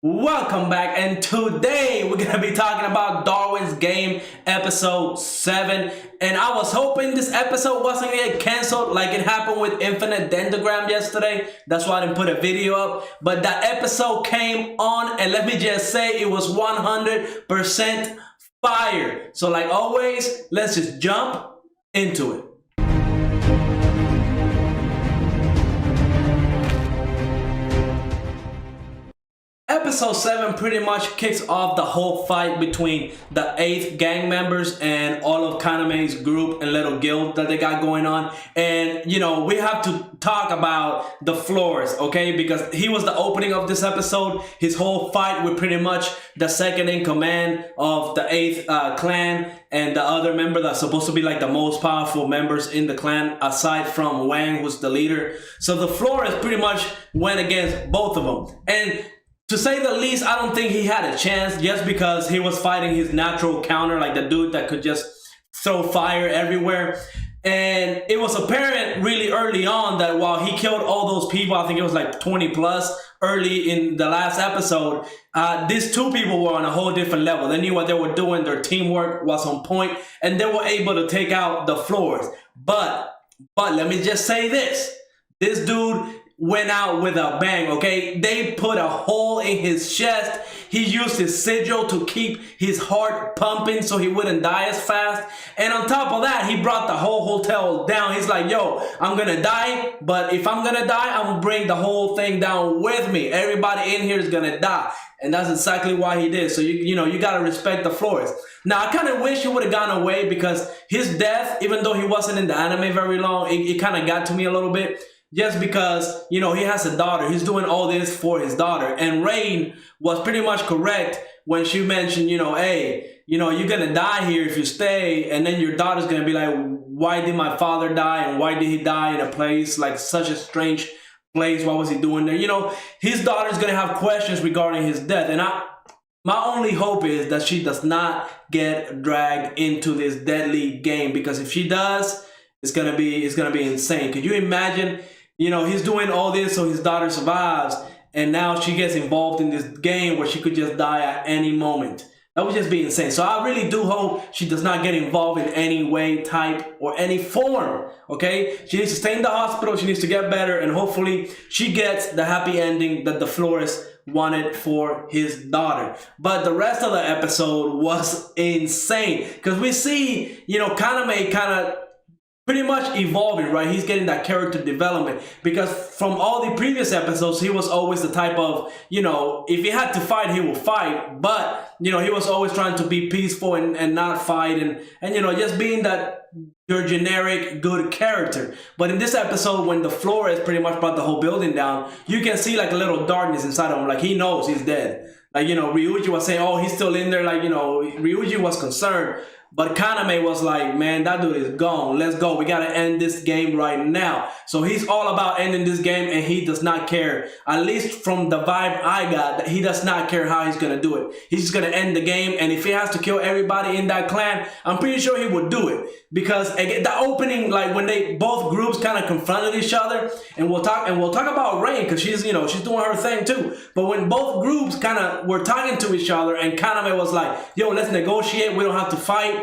Welcome back, and today we're gonna be talking about Darwin's Game episode 7. And I was hoping this episode wasn't gonna get canceled like it happened with Infinite Dendrogram yesterday. That's why I didn't put a video up. But that episode came on, and let me just say it was 100% fire. So like always, let's just jump into it. Episode 7 pretty much kicks off the whole fight between the 8th gang members and all of Kaname's group and little guild that they got going on. And, you know, we have to talk about the floors, okay? Because he was the opening of this episode. His whole fight with pretty much the second in command of the 8th clan and the other member that's supposed to be like the most powerful members in the clan aside from Wang, who's the leader. So the Flores pretty much went against both of them. And to say the least, I don't think he had a chance just because he was fighting his natural counter, like the dude that could just throw fire everywhere. And it was apparent really early on that while he killed all those people, I think it was like 20 plus early in the last episode, these two people were on a whole different level. They knew what they were doing. Their teamwork was on point, and they were able to take out the floors. But let me just say this. This dude went out with a bang, okay? They put a hole in his chest. He used his sigil to keep his heart pumping so he wouldn't die as fast. And on top of that, he brought the whole hotel down. He's like, yo, I'm gonna die, but if I'm gonna die, I'm gonna bring the whole thing down with me. Everybody in here is gonna die. And that's exactly why he did. So, you know, you gotta respect the Flores. Now, I kind of wish he would have gone away because his death, even though he wasn't in the anime very long, it kind of got to me a little bit. Just because, you know, he has a daughter. He's doing all this for his daughter. And Rain was pretty much correct when she mentioned, you know, hey, you know, you're going to die here if you stay. And then your daughter's going to be like, why did my father die? And why did he die in a place like such a strange place? What was he doing there? You know, his daughter's going to have questions regarding his death. And my only hope is that she does not get dragged into this deadly game. Because if she does, it's going to be insane. Could you imagine? You know, he's doing all this so his daughter survives, and now she gets involved in this game where she could just die at any moment. That would just be insane. So I really do hope she does not get involved in any way, type, or any form, okay? She needs to stay in the hospital, she needs to get better, and hopefully she gets the happy ending that the Flores wanted for his daughter. But the rest of the episode was insane, because we see, you know, Kaname kind of pretty much evolving, right? He's getting that character development because from all the previous episodes, he was always the type of, you know, if he had to fight, he will fight. But, you know, he was always trying to be peaceful and not fight and, you know, just being that your generic good character. But in this episode, when the Flores pretty much brought the whole building down, you can see like a little darkness inside of him. Like he knows he's dead. Like, you know, Ryuji was saying, oh, he's still in there. Like, you know, Ryuji was concerned. But Kaname was like, man, that dude is gone. Let's go. We got to end this game right now. So he's all about ending this game, and he does not care. At least from the vibe I got, that he does not care how he's going to do it. He's just going to end the game, and if he has to kill everybody in that clan, I'm pretty sure he would do it. Because again, the opening, like when they both groups kind of confronted each other, and we'll talk about Rain because she's, you know, she's doing her thing too. But when both groups kind of were talking to each other, and Kaname was like, yo, let's negotiate. We don't have to fight.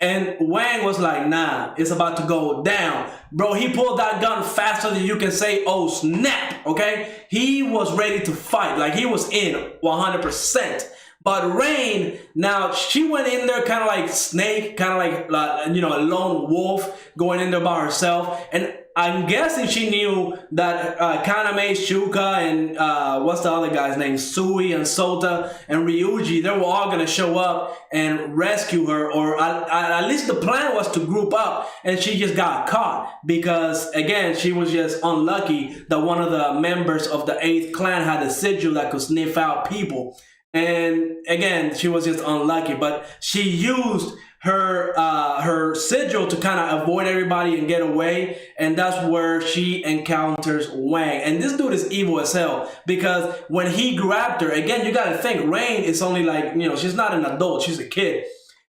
And Wang was like, nah, it's about to go down. Bro, he pulled that gun faster than you can say, oh, snap, okay? He was ready to fight. Like, he was in 100%. But Rain, now, she went in there kind of like Snake, kind of like, you know, a lone wolf going in there by herself. And I'm guessing she knew that Kaname, Shuka, and what's the other guy's name? Sui and Sota and Ryuji, they were all going to show up and rescue her. Or at least the plan was to group up, and she just got caught. Because, again, she was just unlucky that one of the members of the 8th clan had a sigil that could sniff out people. And, again, she was just unlucky. But she used her sigil to kind of avoid everybody and get away, and that's where she encounters Wang. And this dude is evil as hell because when he grabbed her, again, you gotta think Rain is only like, you know, she's not an adult, she's a kid.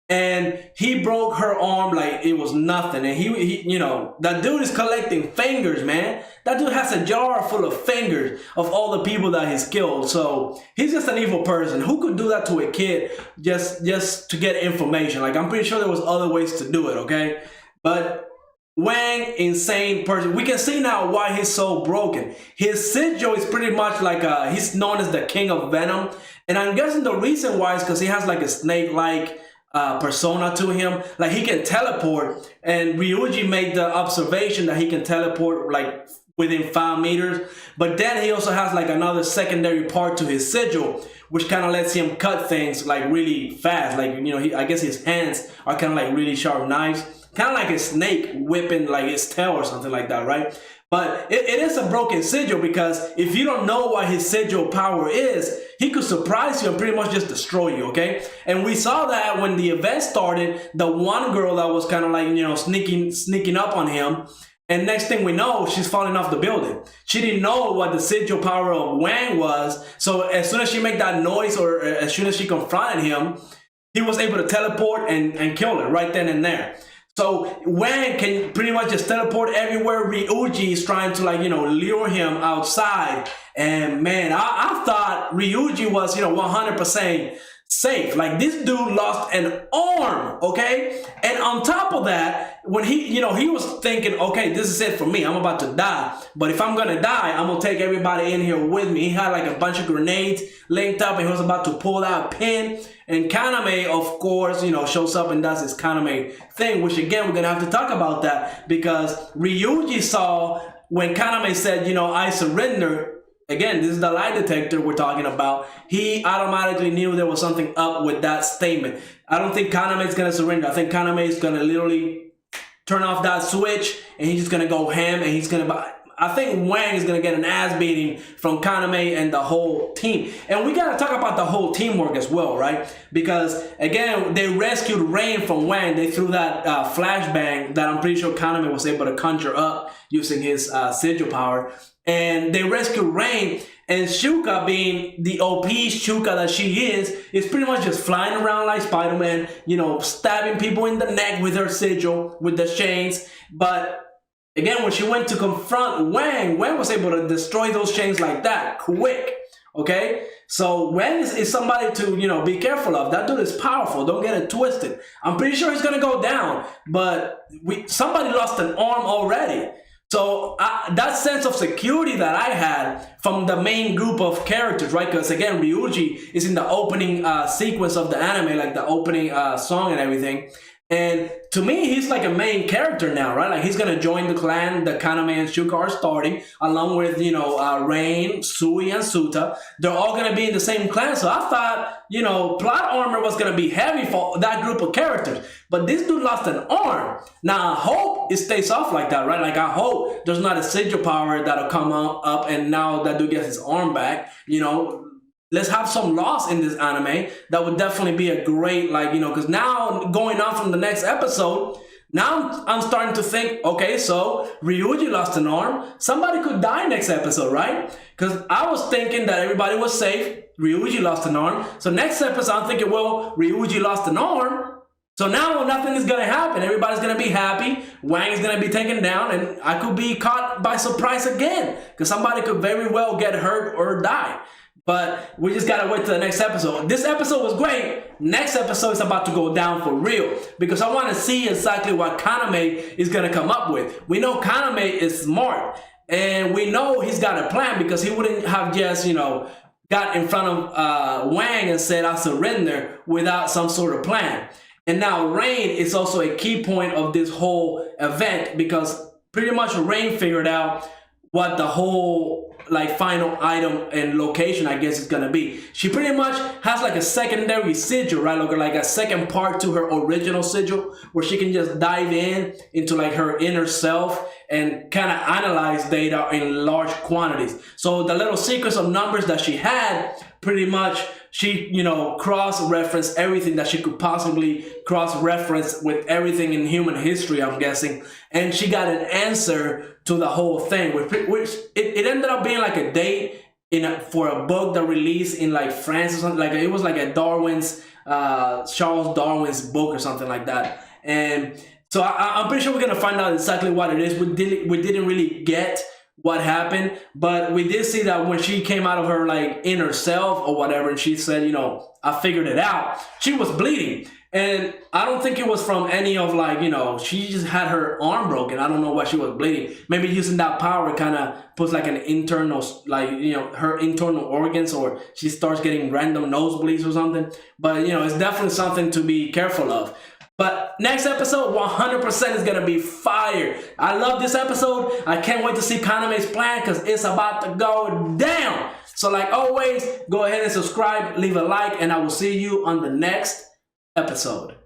and he broke her arm like it was nothing. And he that dude is collecting fingers, man. That dude has a jar full of fingers of all the people that he's killed. So he's just an evil person. Who could do that to a kid just to get information? Like, I'm pretty sure there was other ways to do it, okay? But Wang, insane person. We can see now why he's so broken. His sigil is pretty much like he's known as the king of venom. And I'm guessing the reason why is because he has like a snake-like persona to him. Like, he can teleport, and Ryuji made the observation that he can teleport like within 5 meters. But then he also has like another secondary part to his sigil, which kind of lets him cut things like really fast. Like, I guess his hands are kind of like really sharp knives, kind of like a snake whipping like its tail or something like that, right? But it is a broken sigil, because if you don't know what his sigil power is, he could surprise you and pretty much just destroy you, okay? And we saw that when the event started, the one girl that was kind of like, sneaking up on him, and next thing we know, she's falling off the building. She didn't know what the sigil power of Wang was, so as soon as she made that noise, or as soon as she confronted him, he was able to teleport and kill her right then and there. So Wang can pretty much just teleport everywhere. Ryuji is trying to lure him outside. And man, I thought Ryuji was 100% safe. Like, this dude lost an arm, okay? And on top of that, when he was thinking, okay, this is it for me. I'm about to die. But if I'm gonna die, I'm gonna take everybody in here with me. He had like a bunch of grenades linked up, and he was about to pull out a pin. And Kaname, of course, shows up and does his Kaname thing, which again, we're gonna have to talk about that, because Ryuji saw when Kaname said, I surrender. Again, this is the lie detector we're talking about. He automatically knew there was something up with that statement. I don't think Kaname is gonna surrender. I think Kaname is gonna literally turn off that switch, and he's just gonna go ham, and he's gonna I think Wang is going to get an ass beating from Kaname and the whole team. And we got to talk about the whole teamwork as well, right? Because, again, they rescued Rain from Wang. They threw that flashbang that I'm pretty sure Kaname was able to conjure up using his sigil power. And they rescued Rain. And Shuka, being the OP Shuka that she is pretty much just flying around like Spider-Man, stabbing people in the neck with her sigil, with the chains. But again, when she went to confront Wang was able to destroy those chains like that, quick, okay? So Wang is somebody to, be careful of. That dude is powerful. Don't get it twisted. I'm pretty sure he's going to go down, but somebody lost an arm already. So that sense of security that I had from the main group of characters, right? Because again, Ryuji is in the opening sequence of the anime, like the opening song and everything. And to me, he's like a main character now, right? Like, he's gonna join the clan the Kaname and Shuka are starting, along with Rain, Sui, and Suta. They're all gonna be in the same clan. So I thought plot armor was gonna be heavy for that group of characters. But this dude lost an arm. Now I hope it stays off like that, right? Like, I hope there's not a sigil power that'll come up and now that dude gets his arm back. Let's have some loss in this anime. That would definitely be a great, because now going on from the next episode, now I'm starting to think, okay, so Ryuji lost an arm. Somebody could die next episode, right? Because I was thinking that everybody was safe. Ryuji lost an arm. So next episode, I'm thinking, well, Ryuji lost an arm. So now nothing is going to happen. Everybody's going to be happy. Wang is going to be taken down, and I could be caught by surprise again, because somebody could very well get hurt or die. But we just gotta wait till the next episode. This episode was great. Next episode is about to go down for real, because I want to see exactly what Kaname is gonna come up with. We know Kaname is smart, and we know he's got a plan, because he wouldn't have just got in front of Wang and said I surrender without some sort of plan. And now Rain is also a key point of this whole event, because pretty much Rain figured out what the whole final item and location, I guess, is gonna be. She pretty much has like a secondary sigil, right? Like a second part to her original sigil, where she can just dive into like her inner self and kind of analyze data in large quantities. So the little sequence of numbers that she had, pretty much she, cross-referenced everything that she could possibly cross-reference with everything in human history, I'm guessing. And she got an answer to the whole thing, which it ended up being like a date for a book that released in like France or something. Like it was like a Darwin's Charles Darwin's book or something like that. And so I'm pretty sure we're gonna find out exactly what it is. We didn't really get what happened, but we did see that when she came out of her like inner self or whatever, and she said, you know, I figured it out. She was bleeding. And I don't think it was from any of like, you know, she just had her arm broken. I don't know why she was bleeding. Maybe using that power kind of puts like an internal, like, you know, her internal organs, or she starts getting random nosebleeds or something. But, you know, it's definitely something to be careful of. But next episode, 100% is going to be fire. I love this episode. I can't wait to see Kaname's plan because it's about to go down. So like always, go ahead and subscribe, leave a like, and I will see you on the next episode.